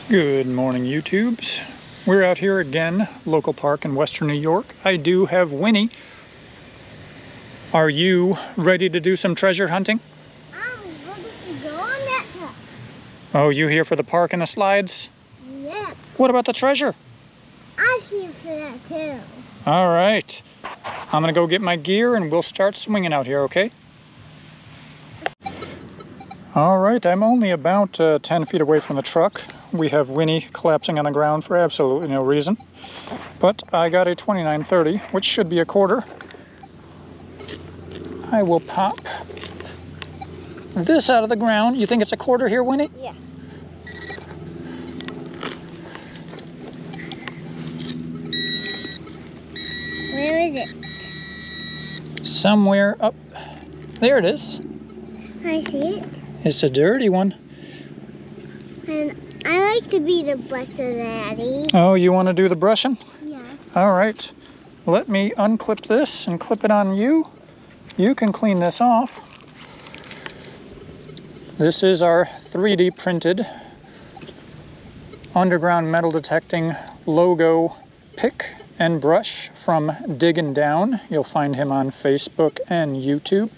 Good morning, YouTubes. We're out here again, local park in Western New York. I do have Winnie. Are you ready to do some treasure hunting? I'm ready to go on that park. Oh, you here for the park and the slides? Yeah. What about the treasure? I'm here for that too. All right. I'm gonna go get my gear and we'll start swinging out here, okay? All right, I'm only about 10 feet away from the truck. We have Winnie collapsing on the ground for absolutely no reason. But I got a 2930, which should be a quarter. I will pop this out of the ground. You think it's a quarter here, Winnie? Yeah. Where is it? Somewhere up. There it is. I see it. It's a dirty one. And I like to be the buster daddy. Oh, you want to do the brushing? Yeah. All right. Let me unclip this and clip it on you. You can clean this off. This is our 3D printed underground metal detecting logo pick and brush from Diggin' Down. You'll find him on Facebook and YouTube.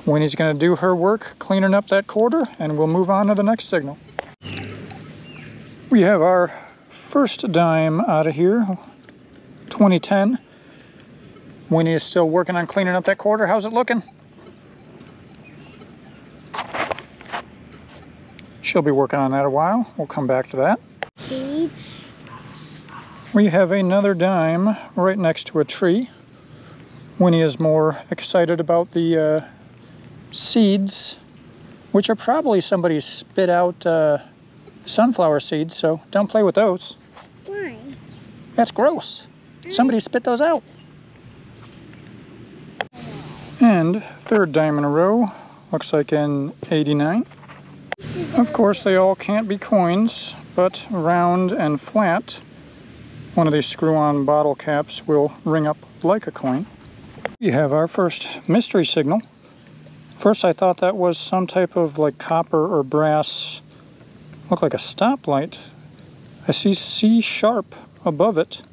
Winnie's going to do her work cleaning up that quarter, and we'll move on to the next signal. We have our first dime out of here, 2010. Winnie is still working on cleaning up that quarter. How's it looking? She'll be working on that a while. We'll come back to that. Seeds. We have another dime right next to a tree. Winnie is more excited about the seeds, which are probably somebody's spit out sunflower seeds, so don't play with those. Why? That's gross. Somebody spit those out. And third dime in a row, looks like an 89. Of course, they all can't be coins, but round and flat. One of these screw-on bottle caps will ring up like a coin. We have our first mystery signal. First I thought that was some type of like copper or brass, looked like a stoplight. I see C sharp above it.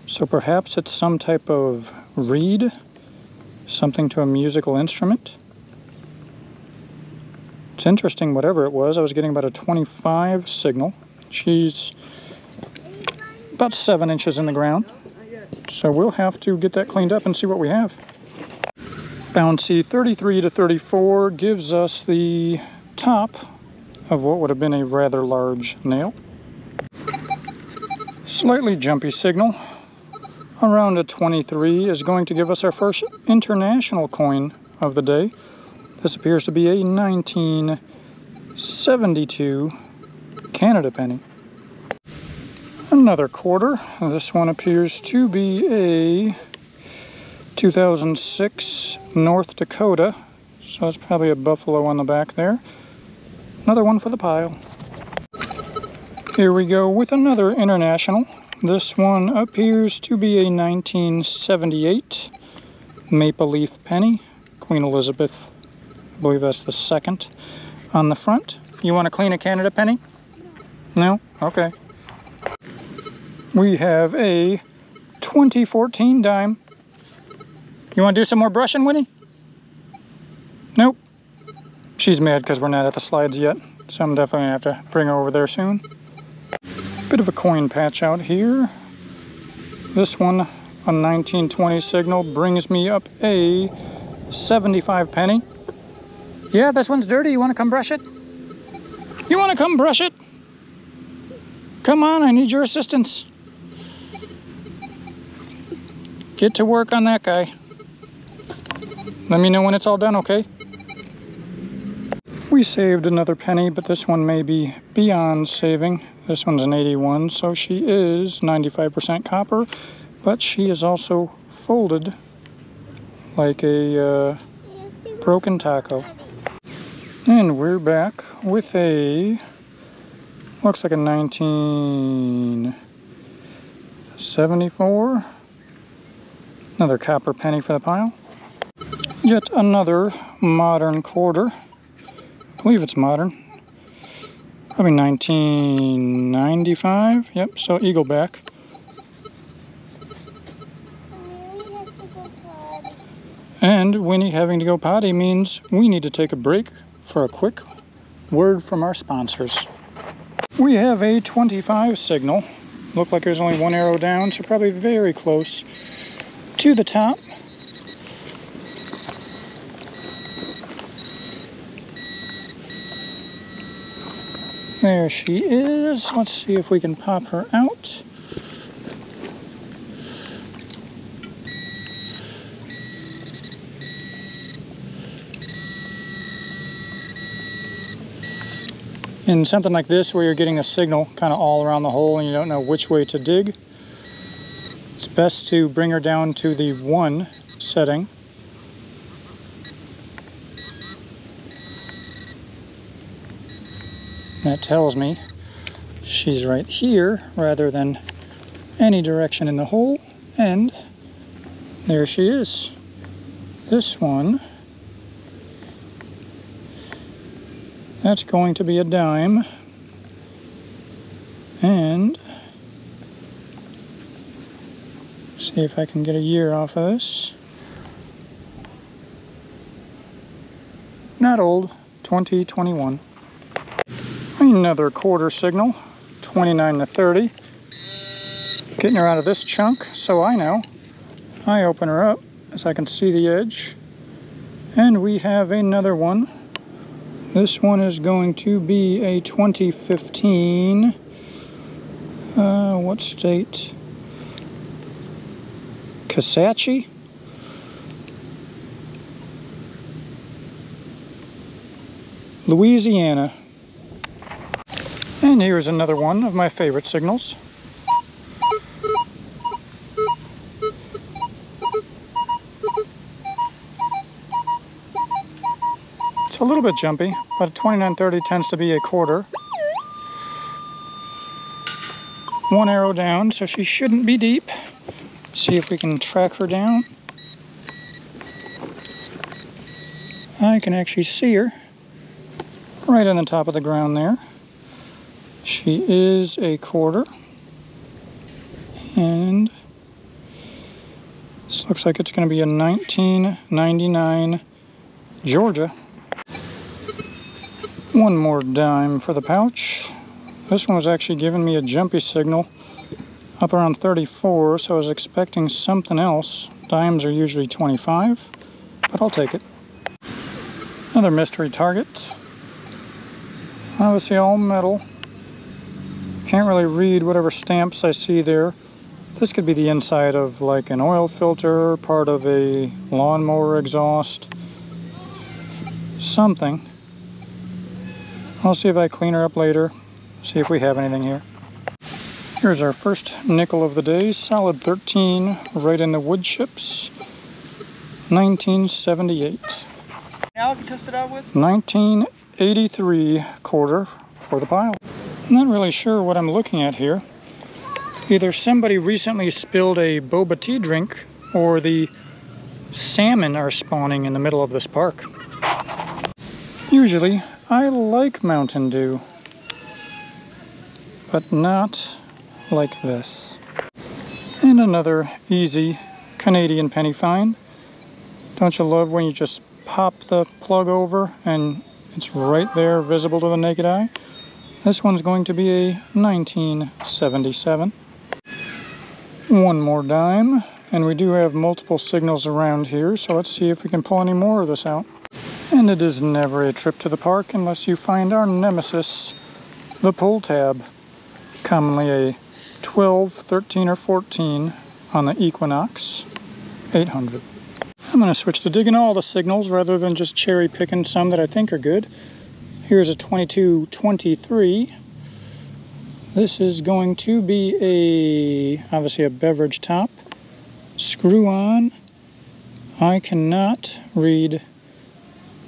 So perhaps it's some type of reed, something to a musical instrument. It's interesting, whatever it was. I was getting about a 25 signal. She's about 7 inches in the ground. So we'll have to get that cleaned up and see what we have. Bouncy 33 to 34 gives us the top of what would have been a rather large nail. Slightly jumpy signal. Around a 23 is going to give us our first international coin of the day. This appears to be a 1972 Canada penny. Another quarter. This one appears to be a 2006 North Dakota, so it's probably a buffalo on the back there. Another one for the pile. Here we go with another international. This one appears to be a 1978 Maple Leaf penny, Queen Elizabeth, I believe that's the second on the front. You want to clean a Canada penny? No? Okay. We have a 2014 dime. You want to do some more brushing, Winnie? Nope. She's mad because we're not at the slides yet, so I'm definitely going to have to bring her over there soon. Bit of a coin patch out here. This one, a 1920 signal, brings me up a 75 penny. Yeah, this one's dirty. You want to come brush it? You want to come brush it? Come on, I need your assistance. Get to work on that guy. Let me know when it's all done, okay? We saved another penny, but this one may be beyond saving. This one's an 81, so she is 95% copper, but she is also folded like a broken taco. And we're back with a, looks like a 1974. Another copper penny for the pile. Yet another modern quarter. I believe it's modern. Probably 1995. Yep, still Eagleback. And Winnie having to go potty means we need to take a break for a quick word from our sponsors. We have a 25 signal. Looked like there's only one arrow down, so probably very close to the top. There she is. Let's see if we can pop her out. In something like this, where you're getting a signal kind of all around the hole and you don't know which way to dig, it's best to bring her down to the 1 setting. That tells me she's right here rather than any direction in the hole, and there she is. This one, that's going to be a dime, and see if I can get a year off of this. Not old, 2021. Another quarter signal, 29 to 30. Getting her out of this chunk, so I know. I open her up as I can see the edge, and we have another one. This one is going to be a 2015, what state? Kisatchie? Louisiana. And here's another one of my favorite signals. It's a little bit jumpy, but 2930 tends to be a quarter. One arrow down, so she shouldn't be deep. See if we can track her down. I can actually see her right on the top of the ground there. She is a quarter, and this looks like it's going to be a 1999 Georgia. One more dime for the pouch. This one was actually giving me a jumpy signal up around 34, so I was expecting something else. Dimes are usually 25, but I'll take it. Another mystery target. Obviously all metal. Can't really read whatever stamps I see there. This could be the inside of like an oil filter, part of a lawnmower exhaust, something. I'll see if I clean her up later, see if we have anything here. Here's our first nickel of the day, solid 13, right in the wood chips, 1978. Now I can test it out with? 1983 quarter for the pile. I'm not really sure what I'm looking at here. Either somebody recently spilled a boba tea drink, or the salmon are spawning in the middle of this park. Usually, I like Mountain Dew, but not like this. And another easy Canadian penny fine. Don't you love when you just pop the plug over and it's right there, visible to the naked eye? This one's going to be a 1977. One more dime, and we do have multiple signals around here, so let's see if we can pull any more of this out. And it is never a trip to the park unless you find our nemesis, the pull tab, commonly a 12, 13, or 14 on the Equinox 800. I'm going to switch to digging all the signals rather than just cherry picking some that I think are good. Here's a 2223. This is going to be obviously a beverage top. Screw on. I cannot read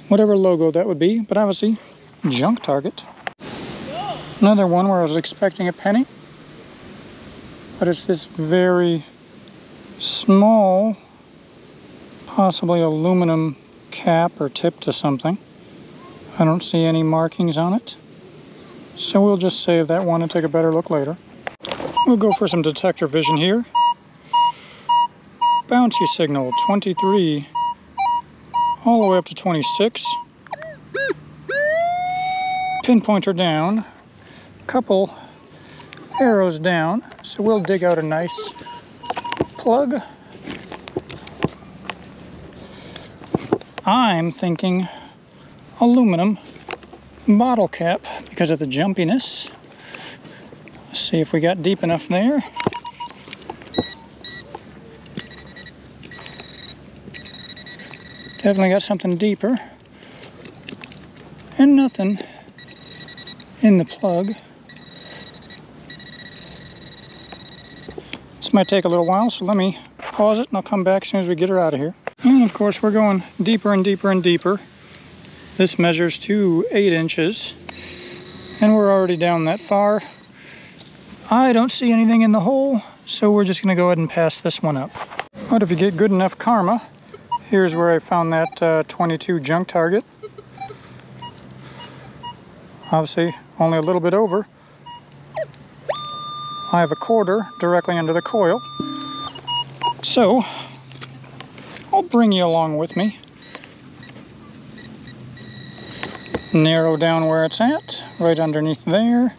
whatever logo that would be, but obviously junk target. Another one where I was expecting a penny, but it's this very small, possibly aluminum cap or tip to something. I don't see any markings on it, So we'll just save that one and take a better look later. We'll go for some detector vision here. Bouncy signal 23 all the way up to 26. Pinpointer down, couple arrows down, so we'll dig out a nice plug. I'm thinking aluminum bottle cap because of the jumpiness. Let's see if we got deep enough there. Definitely got something deeper. And nothing in the plug. This might take a little while, so let me pause it and I'll come back as soon as we get her out of here. And of course we're going deeper and deeper and deeper. This measures to 8 inches. And we're already down that far. I don't see anything in the hole, so we're just going to go ahead and pass this one up. But if you get good enough karma, here's where I found that 22 junk target. Obviously, only a little bit over. I have a quarter directly under the coil. So, I'll bring you along with me. Narrow down where it's at, right underneath there.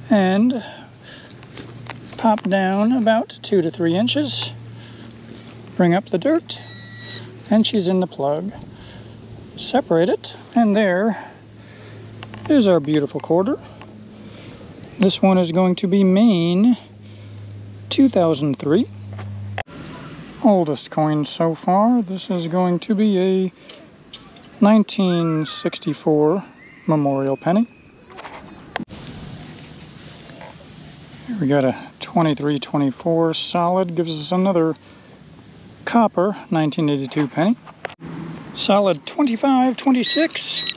And pop down about 2 to 3 inches. Bring up the dirt. And she's in the plug. Separate it, and there is our beautiful quarter. This one is going to be Maine 2003. Oldest coin so far. This is going to be a 1964 memorial penny. Here we got a 2324 solid, gives us another copper 1982 penny. Solid 2526.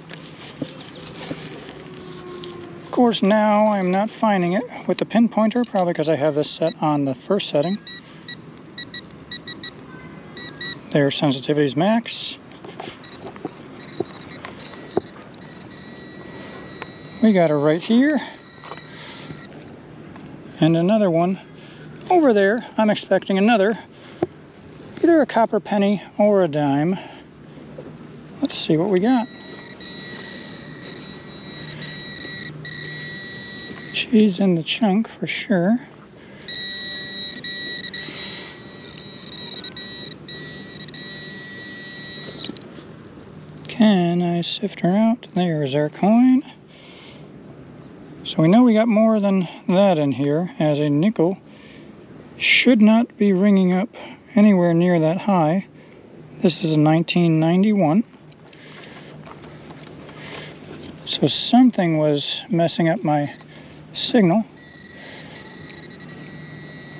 Of course, now I'm not finding it with the pinpointer, probably because I have this set on the first setting. Their sensitivity's max. We got her right here. And another one over there. I'm expecting another, either a copper penny or a dime. Let's see what we got. She's in the chunk for sure. Can I sift her out? There's our coin. So we know we got more than that in here, as a nickel should not be ringing up anywhere near that high. This is a 1991. So something was messing up my signal.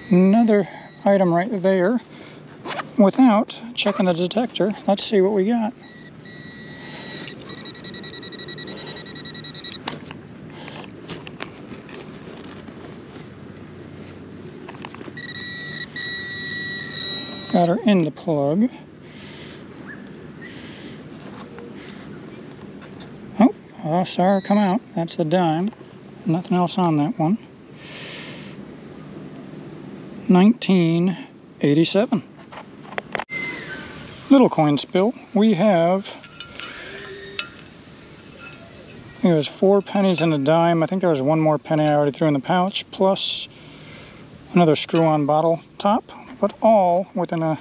Another item right there without checking the detector. Let's see what we got. Got her in the plug. Oh, I saw her come out. That's a dime. Nothing else on that one. 1987. Little coin spill. We have, I think it was 4 pennies and a dime. I think there was one more penny I already threw in the pouch, plus another screw-on bottle top, but all within a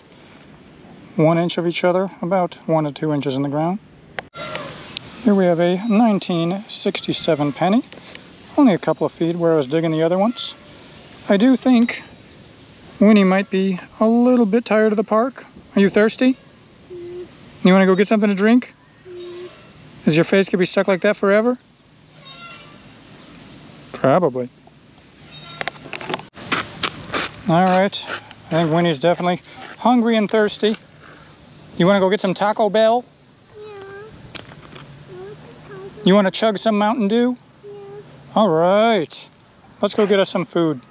1 inch of each other, about 1 to 2 inches in the ground. Here we have a 1967 penny. Only a couple of feet where I was digging the other ones. I do think Winnie might be a little bit tired of the park. Are you thirsty? You want to go get something to drink? Is your face gonna be stuck like that forever? Probably. All right, I think Winnie's definitely hungry and thirsty. You want to go get some Taco Bell? Yeah. You want to chug some Mountain Dew? Yeah. All right, let's go get us some food.